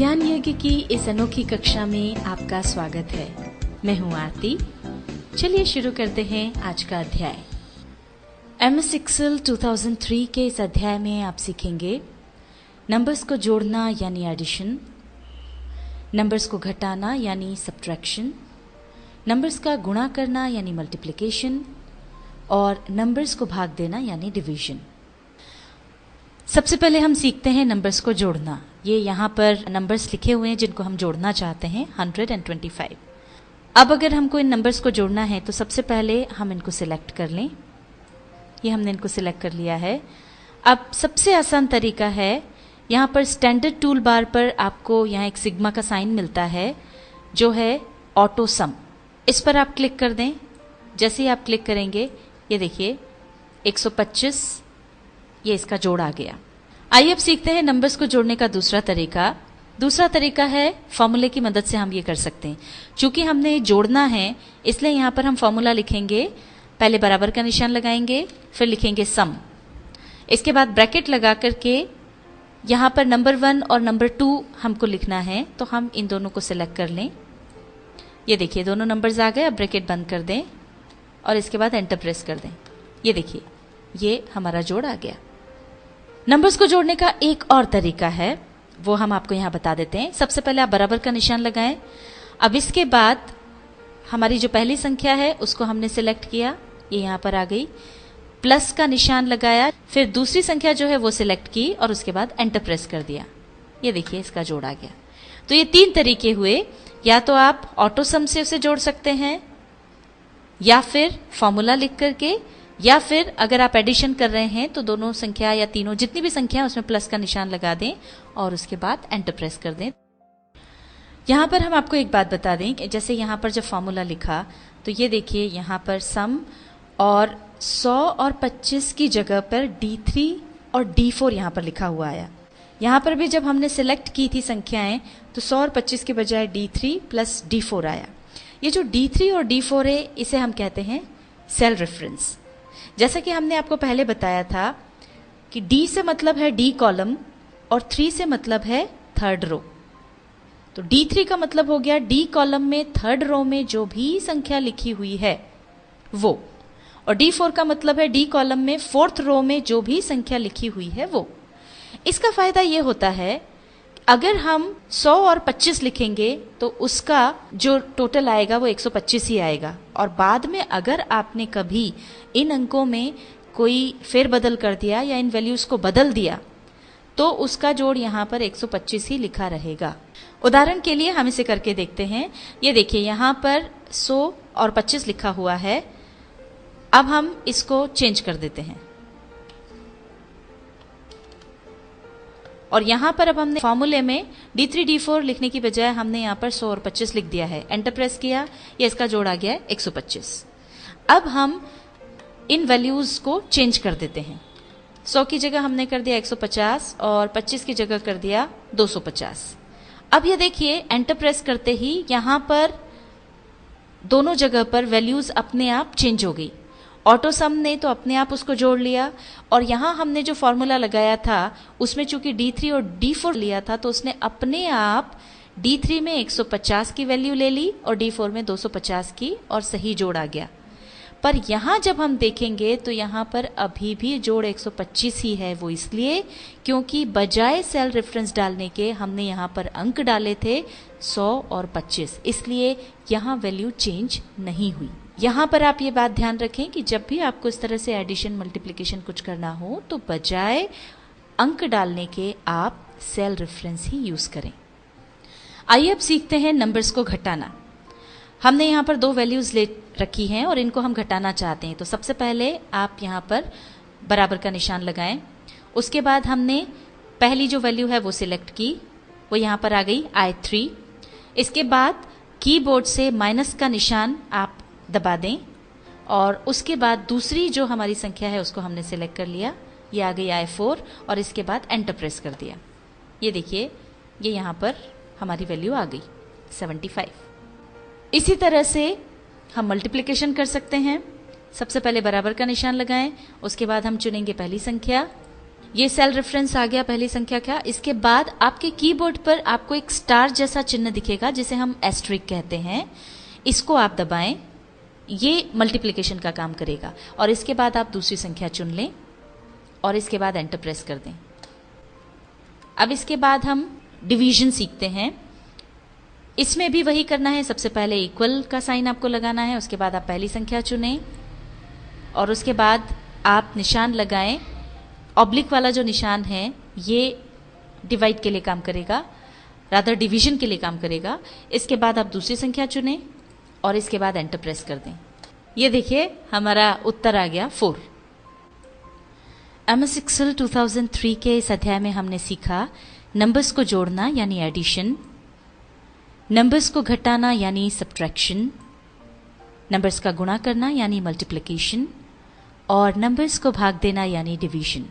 ज्ञान यज्ञ की इस अनोखी कक्षा में आपका स्वागत है। मैं हूं आरती। चलिए शुरू करते हैं आज का अध्याय। MS Excel 2003 के इस अध्याय में आप सीखेंगे नंबर्स को जोड़ना यानी एडिशन, नंबर्स को घटाना यानी सब्ट्रैक्शन, नंबर्स का गुणा करना यानी मल्टीप्लिकेशन और नंबर्स को भाग देना यानी डिवीजन। सबसे पहले हम सीखते हैं नंबर्स को जोड़ना। ये यहाँ पर नंबर्स लिखे हुए हैं जिनको हम जोड़ना चाहते हैं, 125। अब अगर हमको इन नंबर्स को जोड़ना है तो सबसे पहले हम इनको सिलेक्ट कर लें। ये हमने इनको सिलेक्ट कर लिया है। अब सबसे आसान तरीका है, यहाँ पर स्टैंडर्ड टूल बार पर आपको यहाँ एक सिग्मा का साइन मिलता है जो है ऑटो सम। इस पर आप क्लिक कर दें। जैसे ही आप क्लिक करेंगे ये देखिए 125 ये इसका जोड़ आ गया। आइए अब सीखते हैं नंबर्स को जोड़ने का दूसरा तरीका। दूसरा तरीका है फॉर्मूले की मदद से हम ये कर सकते हैं। चूंकि हमने जोड़ना है इसलिए यहाँ पर हम फॉर्मूला लिखेंगे। पहले बराबर का निशान लगाएंगे, फिर लिखेंगे सम। इसके बाद ब्रैकेट लगा करके यहाँ पर नंबर 1 और नंबर 2 हमको लिखना है, तो हम इन दोनों को सिलेक्ट कर लें। ये देखिए दोनों नंबर्स आ गए। अब ब्रैकेट बंद कर दें और इसके बाद एंटर प्रेस कर दें। ये देखिए ये हमारा जोड़ आ गया। नंबर्स को जोड़ने का एक और तरीका है, वो हम आपको यहां बता देते हैं। सबसे पहले आप बराबर का निशान लगाएं। अब इसके बाद हमारी जो पहली संख्या है उसको हमने सिलेक्ट किया, ये यहां पर आ गई। प्लस का निशान लगाया, फिर दूसरी संख्या जो है वो सिलेक्ट की और उसके बाद एंटर प्रेस कर दिया। ये देखिए इसका जोड़ आ गया। तो ये 3 तरीके हुए। या तो आप ऑटो सम से उसे जोड़ सकते हैं, या फिर फॉर्मूला लिख करके, या फिर अगर आप एडिशन कर रहे हैं तो दोनों संख्या या तीनों जितनी भी संख्या है उसमें प्लस का निशान लगा दें और उसके बाद एंटर प्रेस कर दें। यहां पर हम आपको एक बात बता दें कि जैसे यहां पर जब फॉर्मूला लिखा तो ये देखिए यहां पर सम और 100 और 25 की जगह पर D3 और D4 यहां पर लिखा हुआ आया। यहां पर भी जब हमने सिलेक्ट की थी संख्याएं तो 100 और 25 के बजाय D3 प्लस D4 आया। ये जो D3 और D4 है इसे हम कहते हैं सेल रेफरेंस। जैसा कि हमने आपको पहले बताया था कि D से मतलब है D कॉलम और 3 से मतलब है थर्ड रो। तो D3 का मतलब हो गया D कॉलम में थर्ड रो में जो भी संख्या लिखी हुई है वो, और D4 का मतलब है D कॉलम में फोर्थ रो में जो भी संख्या लिखी हुई है वो। इसका फायदा ये होता है अगर हम 100 और 25 लिखेंगे तो उसका जो टोटल आएगा वो 125 ही आएगा, और बाद में अगर आपने कभी इन अंकों में कोई फेरबदल कर दिया या इन वैल्यूज को बदल दिया तो उसका जोड़ यहाँ पर 125 ही लिखा रहेगा। उदाहरण के लिए हम इसे करके देखते हैं। ये देखिए यहाँ पर 100 और 25 लिखा हुआ है। अब हम इसको चेंज कर देते हैं और यहां पर अब हमने फॉर्मूले में D3 D4 लिखने की बजाय हमने यहां पर 100 और 25 लिख दिया है। एंटर प्रेस किया, ये इसका जोड़ आ गया है 125। अब हम इन वैल्यूज को चेंज कर देते हैं। 100 की जगह हमने कर दिया 150 और 25 की जगह कर दिया 250। अब ये देखिए एंटर प्रेस करते ही यहां पर दोनों जगह पर वैल्यूज अपने आप चेंज हो गई। ऑटो सम ने तो अपने आप उसको जोड़ लिया, और यहां हमने जो फॉर्मूला लगाया था उसमें चूंकि D3 और D4 लिया था तो उसने अपने आप D3 में 150 की वैल्यू ले ली और D4 में 250 की, और सही जोड़ आ गया। पर यहां जब हम देखेंगे तो यहां पर अभी भी जोड़ 125 ही है। वो इसलिए क्योंकि बजाय सेल रेफरेंस डालने के हमने यहां पर अंक डाले थे 100 और 25, इसलिए यहां वैल्यू चेंज नहीं हुई। यहां पर आप ये बात ध्यान रखें कि जब भी आपको इस तरह से एडिशन मल्टीप्लिकेशन कुछ करना हो तो बजाय अंक डालने के आप सेल रेफरेंस ही यूज करें। आइए अब सीखते हैं नंबर्स को घटाना। हमने यहाँ पर 2 वैल्यूज ले रखी हैं और इनको हम घटाना चाहते हैं। तो सबसे पहले आप यहाँ पर बराबर का निशान लगाएं। उसके बाद हमने पहली जो वैल्यू है वो सिलेक्ट की, वो यहाँ पर आ गई I3। इसके बाद कीबोर्ड से माइनस का निशान आप दबा दें और उसके बाद दूसरी जो हमारी संख्या है उसको हमने सिलेक्ट कर लिया, ये आ गई I4, और इसके बाद एंटर प्रेस कर दिया। ये देखिए ये यहाँ पर हमारी वैल्यू आ गई 75। इसी तरह से हम मल्टीप्लिकेशन कर सकते हैं। सबसे पहले बराबर का निशान लगाएं, उसके बाद हम चुनेंगे पहली संख्या ये सेल रेफरेंस आ गया पहली संख्या का। इसके बाद आपके कीबोर्ड पर आपको एक स्टार जैसा चिन्ह दिखेगा जिसे हम एस्ट्रिक कहते हैं। इसको आप दबाएं, ये मल्टीप्लिकेशन का काम करेगा। और इसके बाद आप दूसरी संख्या चुन लें और इसके बाद एंटर प्रेस कर दें। अब इसके बाद हम डिवीजन सीखते हैं। इसमें भी वही करना है। सबसे पहले इक्वल का साइन आपको लगाना है, उसके बाद आप पहली संख्या चुनें और उसके बाद आप निशान लगाएं। ऑब्लिक वाला जो निशान है ये डिवाइड के लिए काम करेगा, रादर डिवीजन के लिए काम करेगा। इसके बाद आप दूसरी संख्या चुनें और इसके बाद एंटर प्रेस कर दें। ये देखिए हमारा उत्तर आ गया 4। MS Excel 2003 के इस अध्याय में हमने सीखा नंबर्स को जोड़ना यानी एडिशन, नंबर्स को घटाना यानी सब्ट्रैक्शन, नंबर्स का गुणा करना यानी मल्टीप्लिकेशन और नंबर्स को भाग देना यानी डिवीजन।